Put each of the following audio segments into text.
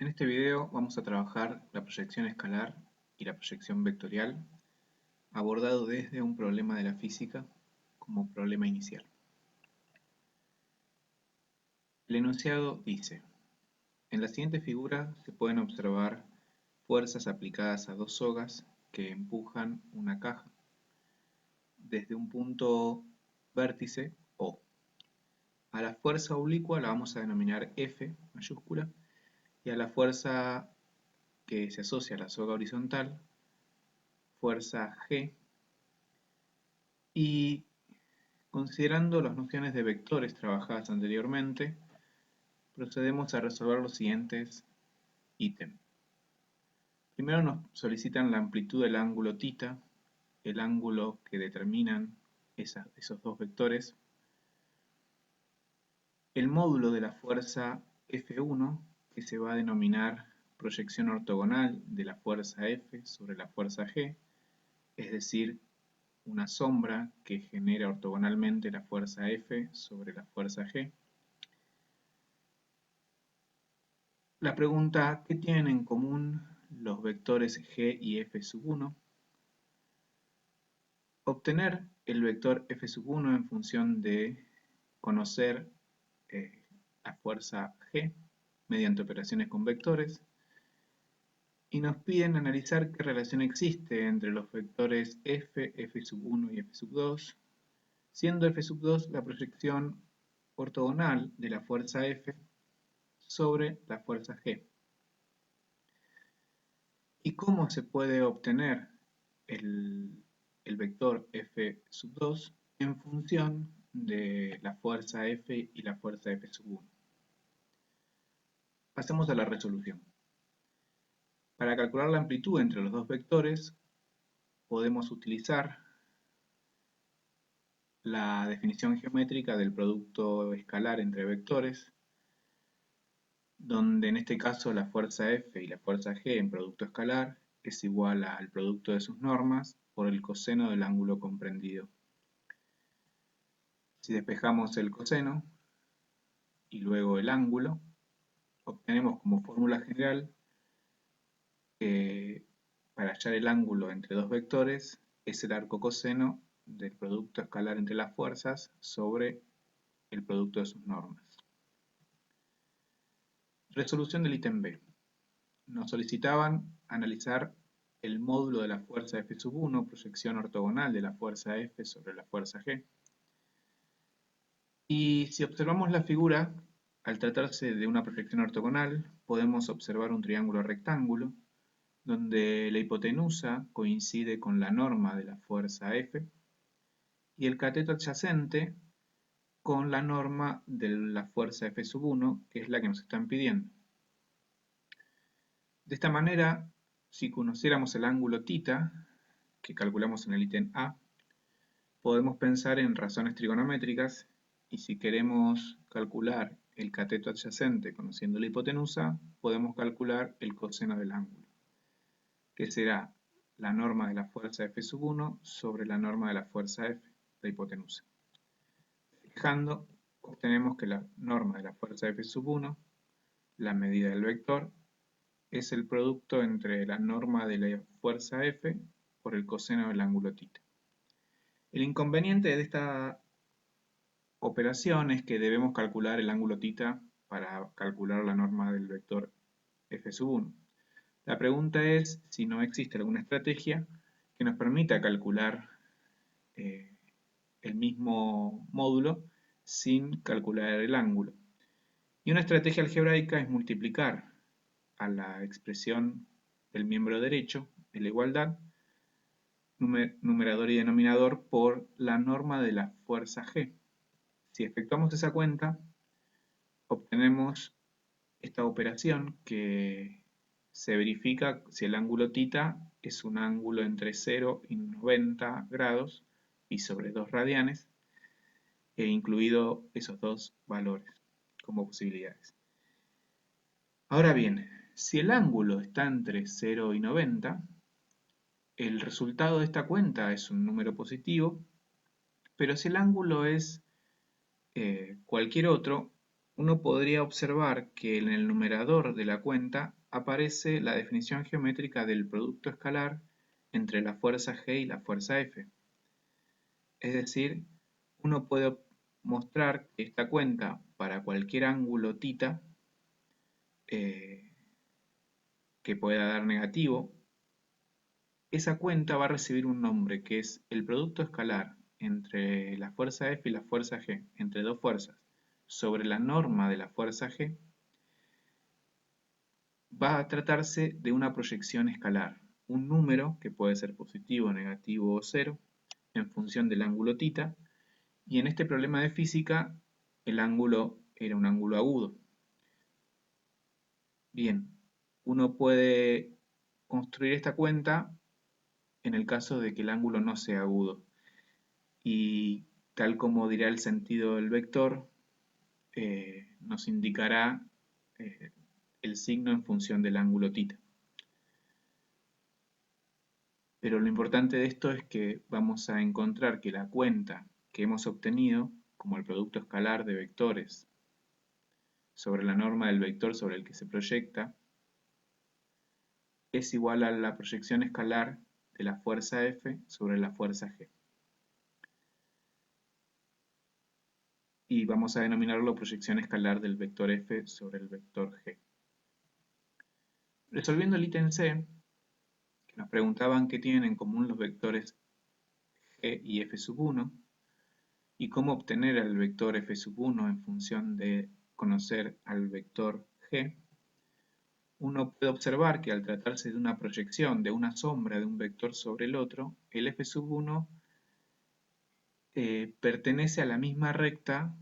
En este video vamos a trabajar la proyección escalar y la proyección vectorial abordado desde un problema de la física como problema inicial. El enunciado dice: en la siguiente figura se pueden observar fuerzas aplicadas a dos sogas que empujan una caja desde un punto vértice O. A la fuerza oblicua la vamos a denominar F mayúscula y a la fuerza que se asocia a la soga horizontal, fuerza G, y considerando las nociones de vectores trabajadas anteriormente, procedemos a resolver los siguientes ítems. Primero nos solicitan la amplitud del ángulo θ, el ángulo que determinan esos dos vectores, el módulo de la fuerza F1, que se va a denominar proyección ortogonal de la fuerza F sobre la fuerza G, es decir, una sombra que genera ortogonalmente la fuerza F sobre la fuerza G. La pregunta: ¿qué tienen en común los vectores G y F1? Obtener el vector F1 en función de conocer la fuerza G mediante operaciones con vectores, y nos piden analizar qué relación existe entre los vectores F, F1 y F2, siendo F2 la proyección ortogonal de la fuerza F sobre la fuerza G. ¿Y cómo se puede obtener el vector F2 en función de la fuerza F y la fuerza F1? Pasemos a la resolución. Para calcular la amplitud entre los dos vectores, podemos utilizar la definición geométrica del producto escalar entre vectores, donde en este caso la fuerza F y la fuerza G en producto escalar es igual al producto de sus normas por el coseno del ángulo comprendido. Si despejamos el coseno y luego el ángulo, obtenemos como fórmula general que para hallar el ángulo entre dos vectores es el arco coseno del producto escalar entre las fuerzas sobre el producto de sus normas. Resolución del ítem B. Nos solicitaban analizar el módulo de la fuerza F1, proyección ortogonal de la fuerza F sobre la fuerza G. Y si observamos la figura, al tratarse de una proyección ortogonal, podemos observar un triángulo rectángulo, donde la hipotenusa coincide con la norma de la fuerza F y el cateto adyacente con la norma de la fuerza F1, que es la que nos están pidiendo. De esta manera, si conociéramos el ángulo θ, que calculamos en el ítem A, podemos pensar en razones trigonométricas, y si queremos calcular el cateto adyacente conociendo la hipotenusa, podemos calcular el coseno del ángulo, que será la norma de la fuerza F1 sobre la norma de la fuerza F, la hipotenusa. Fijando, obtenemos que la norma de la fuerza F1, la medida del vector, es el producto entre la norma de la fuerza F por el coseno del ángulo θ. El inconveniente de esta operación es que debemos calcular el ángulo θ para calcular la norma del vector F1. La pregunta es si no existe alguna estrategia que nos permita calcular el mismo módulo sin calcular el ángulo. Y una estrategia algebraica es multiplicar a la expresión del miembro derecho de la igualdad, numerador y denominador, por la norma de la fuerza G. Si efectuamos esa cuenta, obtenemos esta operación que se verifica si el ángulo θ es un ángulo entre 0 y 90 grados y sobre 2 radianes, e incluido esos dos valores como posibilidades. Ahora bien, si el ángulo está entre 0 y 90, el resultado de esta cuenta es un número positivo, pero si el ángulo es cualquier otro, uno podría observar que en el numerador de la cuenta aparece la definición geométrica del producto escalar entre la fuerza G y la fuerza F. Es decir, uno puede mostrar que esta cuenta para cualquier ángulo θ que pueda dar negativo, esa cuenta va a recibir un nombre que es el producto escalar entre la fuerza F y la fuerza G, entre dos fuerzas, sobre la norma de la fuerza G. Va a tratarse de una proyección escalar, un número que puede ser positivo, negativo o cero, en función del ángulo θ, y en este problema de física el ángulo era un ángulo agudo. Bien, uno puede construir esta cuenta en el caso de que el ángulo no sea agudo, y tal como dirá el sentido del vector, nos indicará el signo en función del ángulo θ. Pero lo importante de esto es que vamos a encontrar que la cuenta que hemos obtenido, como el producto escalar de vectores sobre la norma del vector sobre el que se proyecta, es igual a la proyección escalar de la fuerza F sobre la fuerza G. Y vamos a denominarlo proyección escalar del vector F sobre el vector G. Resolviendo el ítem C, que nos preguntaban qué tienen en común los vectores G y F sub 1, y cómo obtener el vector F sub 1 en función de conocer al vector G, uno puede observar que al tratarse de una proyección de una sombra de un vector sobre el otro, el F sub 1 pertenece a la misma recta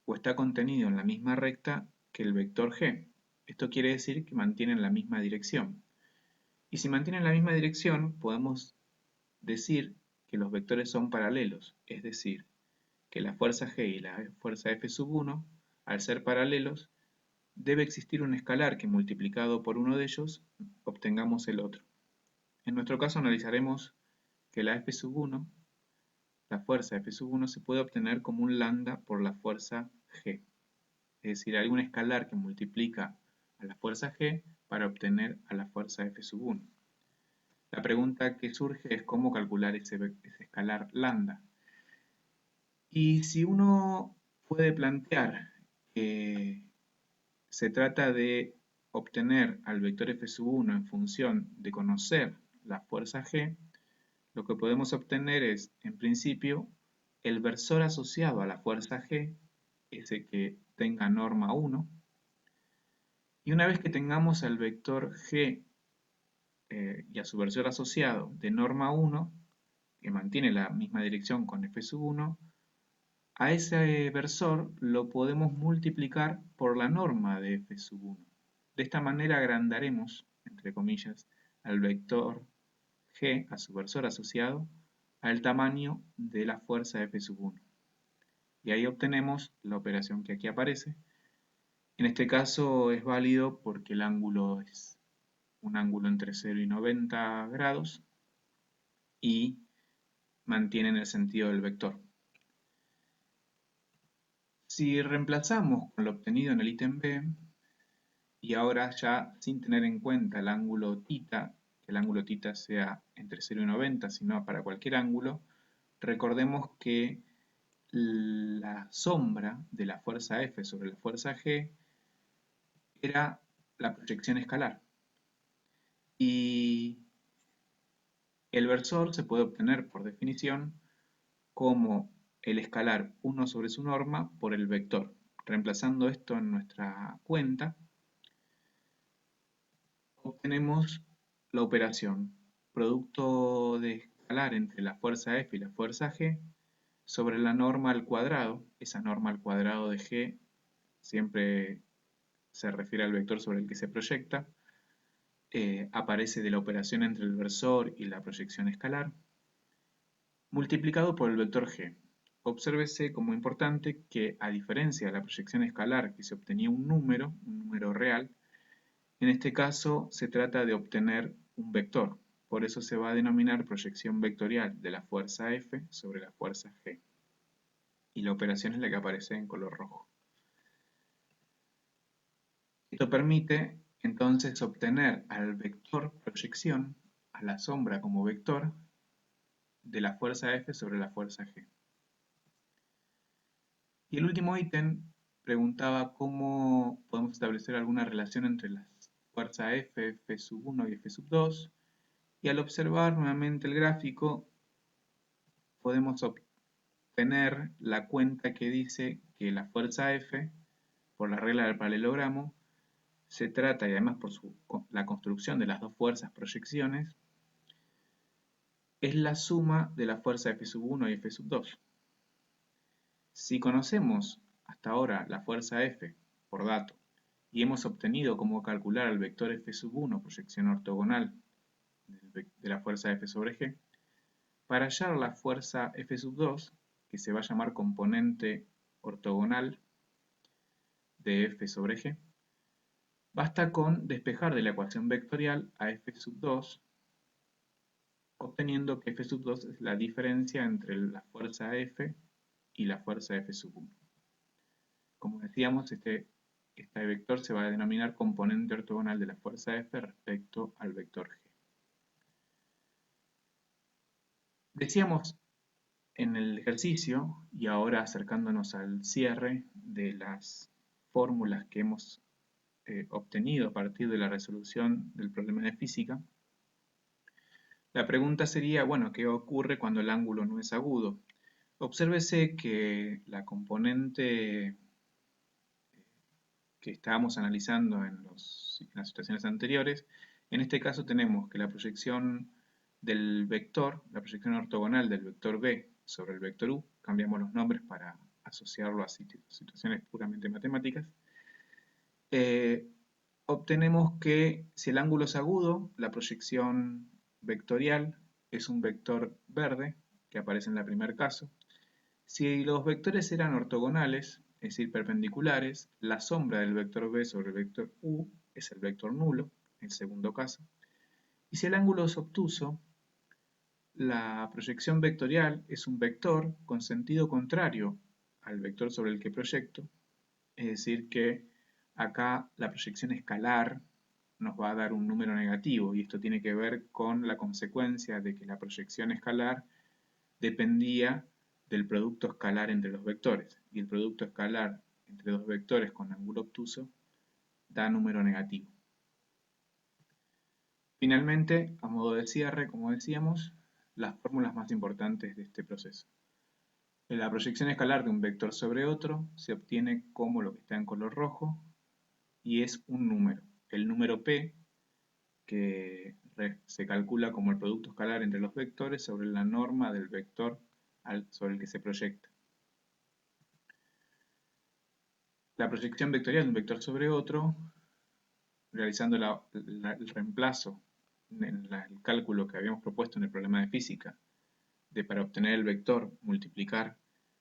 o está contenido en la misma recta que el vector G. Esto quiere decir que mantienen la misma dirección. Y si mantienen la misma dirección, podemos decir que los vectores son paralelos, es decir, que la fuerza G y la fuerza F sub 1, al ser paralelos, debe existir un escalar que multiplicado por uno de ellos obtengamos el otro. En nuestro caso analizaremos que la F sub 1, la fuerza F sub 1 se puede obtener como un lambda por la fuerza G, es decir, hay un escalar que multiplica a la fuerza G para obtener a la fuerza F sub 1. La pregunta que surge es cómo calcular ese escalar lambda. Y si uno puede plantear que se trata de obtener al vector F sub 1 en función de conocer la fuerza G, lo que podemos obtener es, en principio, el versor asociado a la fuerza G, ese que tenga norma 1, y una vez que tengamos al vector G y a su versor asociado de norma 1, que mantiene la misma dirección con F sub 1, a ese versor lo podemos multiplicar por la norma de F sub 1. De esta manera agrandaremos, entre comillas, al vector G a su versor asociado al tamaño de la fuerza F sub 1. Y ahí obtenemos la operación que aquí aparece. En este caso es válido porque el ángulo es un ángulo entre 0 y 90 grados y mantienen el sentido del vector. Si reemplazamos con lo obtenido en el ítem B, y ahora ya sin tener en cuenta el ángulo θ, que el ángulo θ sea entre 0 y 90, sino para cualquier ángulo, recordemos que la sombra de la fuerza F sobre la fuerza G era la proyección escalar. Y el versor se puede obtener por definición como el escalar 1 sobre su norma por el vector. Reemplazando esto en nuestra cuenta, obtenemos la operación producto de escalar entre la fuerza F y la fuerza G sobre la norma al cuadrado. Esa norma al cuadrado de G siempre se refiere al vector sobre el que se proyecta. Aparece de la operación entre el versor y la proyección escalar, multiplicado por el vector G. Obsérvese como importante que, a diferencia de la proyección escalar que se obtenía un número real, en este caso se trata de obtener un vector. Por eso se va a denominar proyección vectorial de la fuerza F sobre la fuerza G. Y la operación es la que aparece en color rojo. Esto permite entonces obtener al vector proyección, a la sombra como vector, de la fuerza F sobre la fuerza G. Y el último ítem preguntaba cómo podemos establecer alguna relación entre la fuerza F, F sub 1 y F sub 2, y al observar nuevamente el gráfico podemos obtener la cuenta que dice que la fuerza F, por la regla del paralelogramo, se trata, y además por la construcción de las dos fuerzas proyecciones, es la suma de la fuerza F sub 1 y F sub 2. Si conocemos hasta ahora la fuerza F por dato y hemos obtenido cómo calcular el vector F sub 1, proyección ortogonal de la fuerza F sobre G, para hallar la fuerza F sub 2, que se va a llamar componente ortogonal de F sobre G, basta con despejar de la ecuación vectorial a F sub 2, obteniendo que F sub 2 es la diferencia entre la fuerza F y la fuerza F sub 1. Como decíamos, este vector se va a denominar componente ortogonal de la fuerza F respecto al vector G. Decíamos en el ejercicio, y ahora acercándonos al cierre de las fórmulas que hemos obtenido a partir de la resolución del problema de física, la pregunta sería, bueno, ¿qué ocurre cuando el ángulo no es agudo? Obsérvese que la componente que estábamos analizando en las situaciones anteriores, en este caso tenemos que la proyección del vector, la proyección ortogonal del vector B sobre el vector U, cambiamos los nombres para asociarlo a situaciones puramente matemáticas, obtenemos que si el ángulo es agudo, la proyección vectorial es un vector verde, que aparece en el primer caso. Si los vectores eran ortogonales, es decir, perpendiculares, la sombra del vector B sobre el vector U es el vector nulo, en el segundo caso. Y si el ángulo es obtuso, la proyección vectorial es un vector con sentido contrario al vector sobre el que proyecto, es decir, que acá la proyección escalar nos va a dar un número negativo, y esto tiene que ver con la consecuencia de que la proyección escalar dependía del producto escalar entre los vectores, y el producto escalar entre dos vectores con ángulo obtuso da número negativo. Finalmente, a modo de cierre, como decíamos, las fórmulas más importantes de este proceso. La proyección escalar de un vector sobre otro se obtiene como lo que está en color rojo, y es un número. El número P, que se calcula como el producto escalar entre los vectores sobre la norma del vector sobre el que se proyecta. La proyección vectorial de un vector sobre otro, realizando el reemplazo en el cálculo que habíamos propuesto en el problema de física, de para obtener el vector multiplicar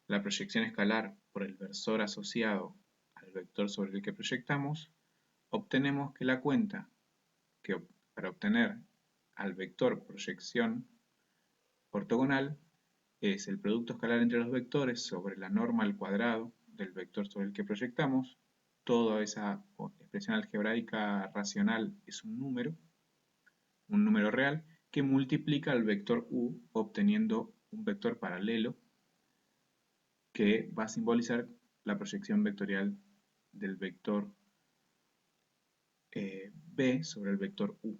la proyección escalar por el versor asociado al vector sobre el que proyectamos, obtenemos que la cuenta que para obtener al vector proyección ortogonal es el producto escalar entre los vectores sobre la norma al cuadrado del vector sobre el que proyectamos. Toda esa expresión algebraica racional es un número real, que multiplica al vector u, obteniendo un vector paralelo que va a simbolizar la proyección vectorial del vector b sobre el vector u.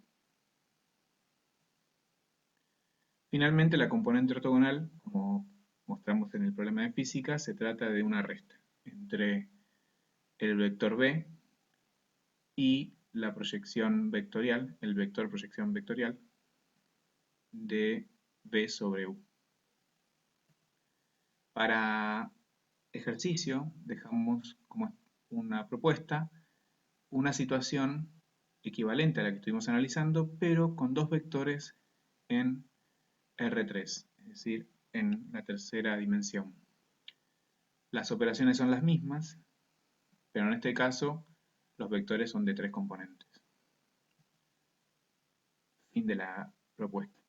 Finalmente, la componente ortogonal, como mostramos en el problema de física, se trata de una resta entre el vector b y la proyección vectorial, el vector proyección vectorial de b sobre u. Para ejercicio, dejamos como una propuesta una situación equivalente a la que estuvimos analizando, pero con dos vectores en R3, es decir, en la tercera dimensión. Las operaciones son las mismas, pero en este caso los vectores son de tres componentes. Fin de la propuesta.